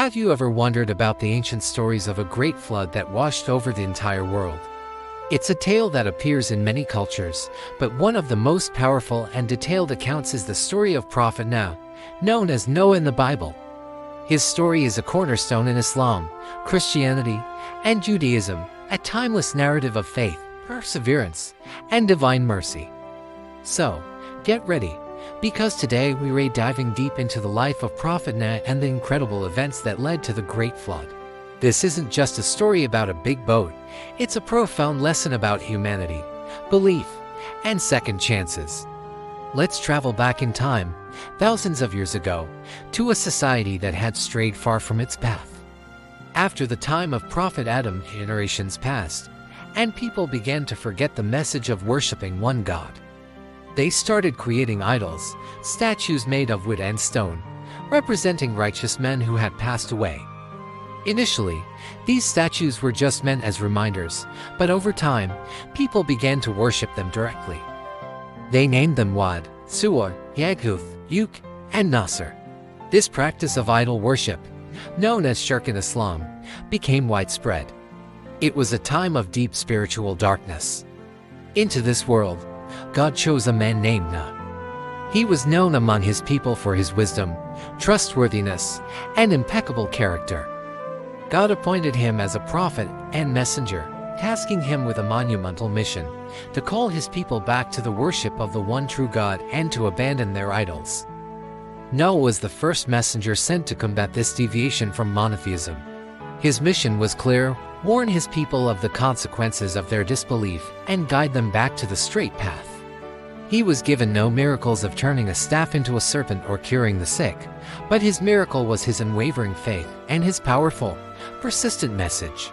Have you ever wondered about the ancient stories of a great flood that washed over the entire world? It's a tale that appears in many cultures, but one of the most powerful and detailed accounts is the story of Prophet Noah, known as Noah in the Bible. His story is a cornerstone in Islam, Christianity, and Judaism, a timeless narrative of faith, perseverance, and divine mercy. So, get ready, because today we're diving deep into the life of Prophet Noah and the incredible events that led to the Great Flood. This isn't just a story about a big boat, it's a profound lesson about humanity, belief, and second chances. Let's travel back in time, thousands of years ago, to a society that had strayed far from its path. After the time of Prophet Adam, generations passed, and people began to forget the message of worshiping one God. They started creating idols, statues made of wood and stone, representing righteous men who had passed away. Initially, these statues were just meant as reminders, but over time, people began to worship them directly. They named them Wad, Suwa, Yaguth, Yuk, and Nasser. This practice of idol worship, known as shirk in Islam, became widespread. It was a time of deep spiritual darkness. Into this world, God chose a man named Noah. He was known among his people for his wisdom, trustworthiness, and impeccable character. God appointed him as a prophet and messenger, tasking him with a monumental mission to call his people back to the worship of the one true God and to abandon their idols. Noah was the first messenger sent to combat this deviation from monotheism. His mission was clear: warn his people of the consequences of their disbelief and guide them back to the straight path. He was given no miracles of turning a staff into a serpent or curing the sick, but his miracle was his unwavering faith and his powerful, persistent message.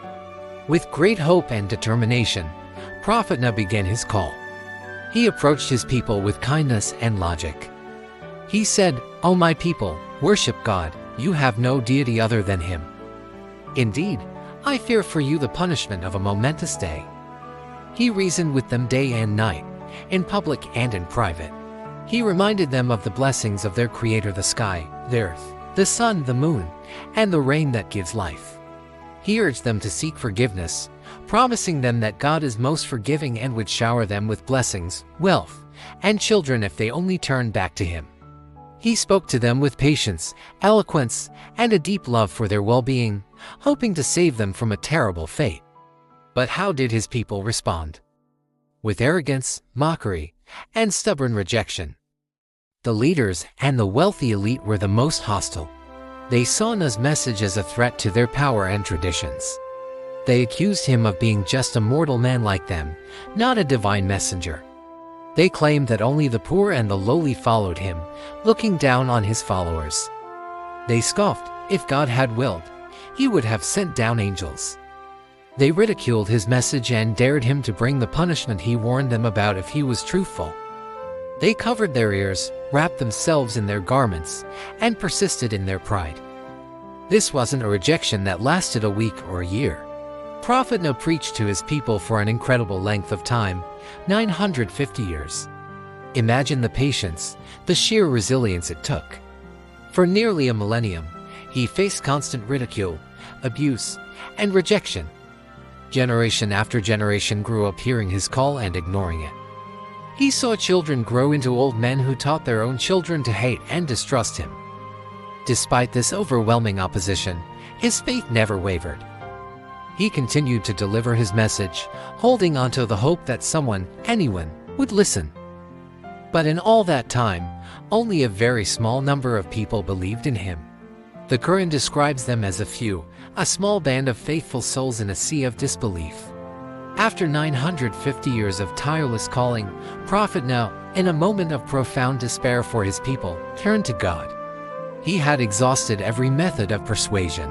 With great hope and determination, Prophet Noah began his call. He approached his people with kindness and logic. He said, "O my people, worship God, you have no deity other than Him. Indeed, I fear for you the punishment of a momentous day." He reasoned with them day and night, in public and in private. He reminded them of the blessings of their Creator, the sky, the earth, the sun, the moon, and the rain that gives life. He urged them to seek forgiveness, promising them that God is most forgiving and would shower them with blessings, wealth, and children if they only turned back to Him. He spoke to them with patience, eloquence, and a deep love for their well-being, hoping to save them from a terrible fate. But how did His people respond? With arrogance, mockery, and stubborn rejection. The leaders and the wealthy elite were the most hostile. They saw Noah's message as a threat to their power and traditions. They accused him of being just a mortal man like them, not a divine messenger. They claimed that only the poor and the lowly followed him, looking down on his followers. They scoffed, if God had willed, He would have sent down angels. They ridiculed his message and dared him to bring the punishment he warned them about if he was truthful. They covered their ears, wrapped themselves in their garments, and persisted in their pride. This wasn't a rejection that lasted a week or a year. Prophet Noah preached to his people for an incredible length of time, 950 years. Imagine the patience, the sheer resilience it took. For nearly a millennium, he faced constant ridicule, abuse, and rejection. Generation after generation grew up hearing his call and ignoring it. He saw children grow into old men who taught their own children to hate and distrust him. Despite this overwhelming opposition, his faith never wavered. He continued to deliver his message, holding on to the hope that someone, anyone, would listen. But in all that time, only a very small number of people believed in him. The Quran describes them as a small band of faithful souls in a sea of disbelief. After 950 years of tireless calling, Prophet Noah, in a moment of profound despair for his people, turned to God. He had exhausted every method of persuasion.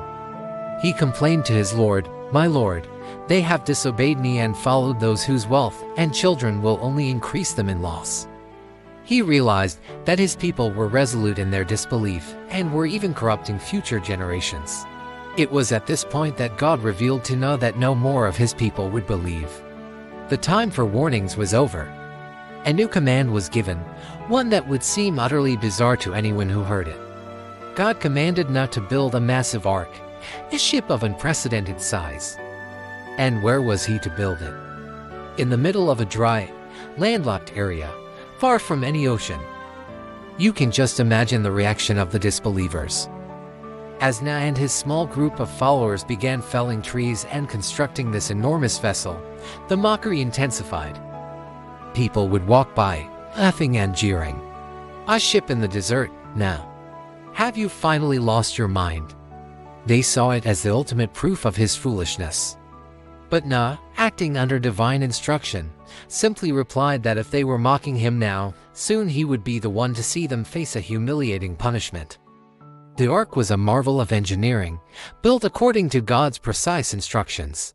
He complained to his Lord, "My Lord, they have disobeyed me and followed those whose wealth and children will only increase them in loss." He realized that his people were resolute in their disbelief and were even corrupting future generations. It was at this point that God revealed to Noah that no more of his people would believe. The time for warnings was over. A new command was given, one that would seem utterly bizarre to anyone who heard it. God commanded Noah to build a massive ark, a ship of unprecedented size. And where was he to build it? In the middle of a dry, landlocked area, far from any ocean. You can just imagine the reaction of the disbelievers. As Noah and his small group of followers began felling trees and constructing this enormous vessel, the mockery intensified. People would walk by, laughing and jeering. "A ship in the desert, Noah. Have you finally lost your mind?" They saw it as the ultimate proof of his foolishness. But Noah, acting under divine instruction, simply replied that if they were mocking him now, soon he would be the one to see them face a humiliating punishment. The ark was a marvel of engineering, built according to God's precise instructions.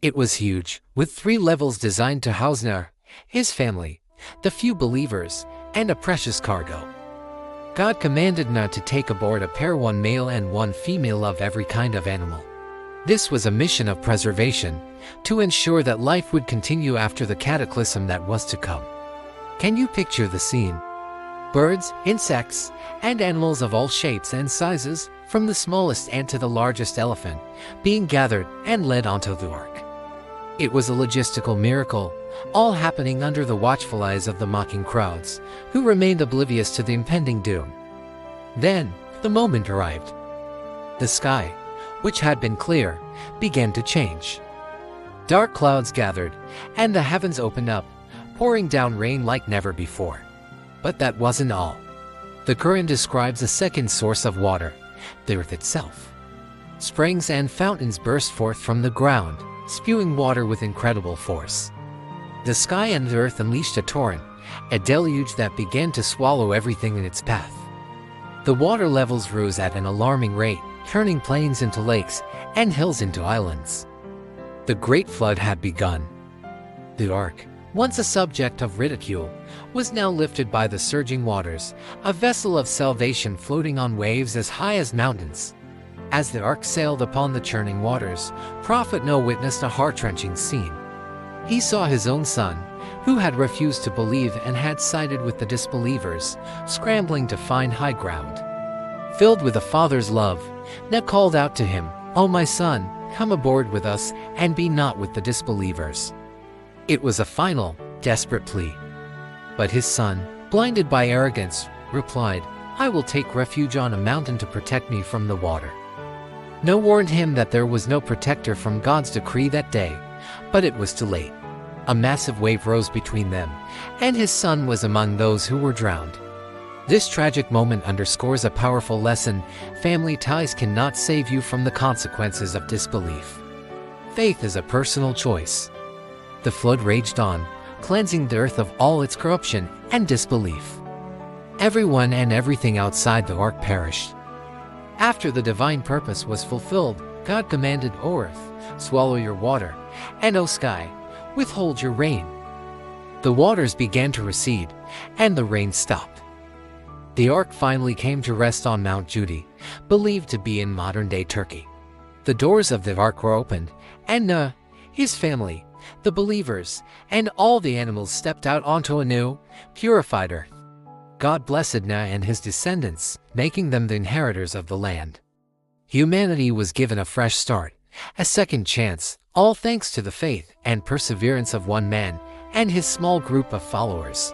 It was huge, with 3 levels designed to house Noah, his family, the few believers, and a precious cargo. God commanded Noah to take aboard a pair, 1 male and 1 female of every kind of animal. This was a mission of preservation, to ensure that life would continue after the cataclysm that was to come. Can you picture the scene? Birds, insects, and animals of all shapes and sizes, from the smallest ant to the largest elephant, being gathered and led onto the ark. It was a logistical miracle, all happening under the watchful eyes of the mocking crowds, who remained oblivious to the impending doom. Then, the moment arrived. The sky, which had been clear, began to change. Dark clouds gathered, and the heavens opened up, pouring down rain like never before. But that wasn't all. The Quran describes a second source of water, the earth itself. Springs and fountains burst forth from the ground, spewing water with incredible force. The sky and the earth unleashed a torrent, a deluge that began to swallow everything in its path. The water levels rose at an alarming rate, turning plains into lakes and hills into islands. The Great Flood had begun. The ark, once a subject of ridicule, was now lifted by the surging waters, a vessel of salvation floating on waves as high as mountains. As the ark sailed upon the churning waters, Prophet Noah witnessed a heart-wrenching scene. He saw his own son, who had refused to believe and had sided with the disbelievers, scrambling to find high ground. Filled with a father's love, Noah called out to him, "O my son, come aboard with us and be not with the disbelievers." It was a final, desperate plea. But his son, blinded by arrogance, replied, "I will take refuge on a mountain to protect me from the water." Noah warned him that there was no protector from God's decree that day, but it was too late. A massive wave rose between them, and his son was among those who were drowned. This tragic moment underscores a powerful lesson: family ties cannot save you from the consequences of disbelief. Faith is a personal choice. The flood raged on, cleansing the earth of all its corruption and disbelief. Everyone and everything outside the ark perished. After the divine purpose was fulfilled, God commanded, "O earth, swallow your water, and O sky, withhold your rain." The waters began to recede, and the rain stopped. The ark finally came to rest on Mount Judy, believed to be in modern-day Turkey. The doors of the ark were opened, and Noah, his family, the believers, and all the animals stepped out onto a new, purified earth. God blessed Noah and his descendants, making them the inheritors of the land. Humanity was given a fresh start, a second chance, all thanks to the faith and perseverance of one man and his small group of followers.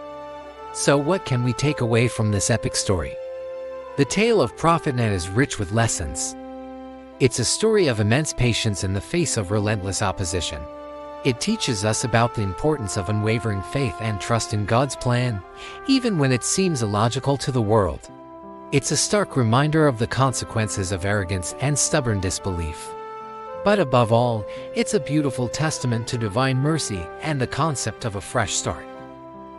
So what can we take away from this epic story? The tale of Prophet Noah is rich with lessons. It's a story of immense patience in the face of relentless opposition. It teaches us about the importance of unwavering faith and trust in God's plan, even when it seems illogical to the world. It's a stark reminder of the consequences of arrogance and stubborn disbelief. But above all, it's a beautiful testament to divine mercy and the concept of a fresh start.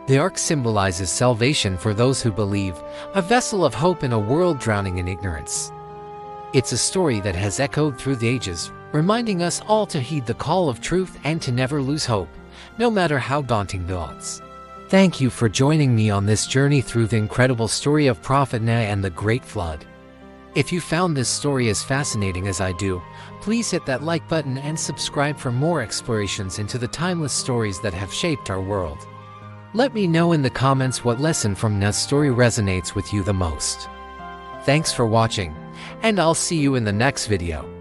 The ark symbolizes salvation for those who believe, a vessel of hope in a world drowning in ignorance. It's a story that has echoed through the ages, reminding us all to heed the call of truth and to never lose hope, no matter how daunting the odds. Thank you for joining me on this journey through the incredible story of Prophet Noah and the Great Flood. If you found this story as fascinating as I do, please hit that like button and subscribe for more explorations into the timeless stories that have shaped our world. Let me know in the comments what lesson from Noah's story resonates with you the most. Thanks for watching, and I'll see you in the next video.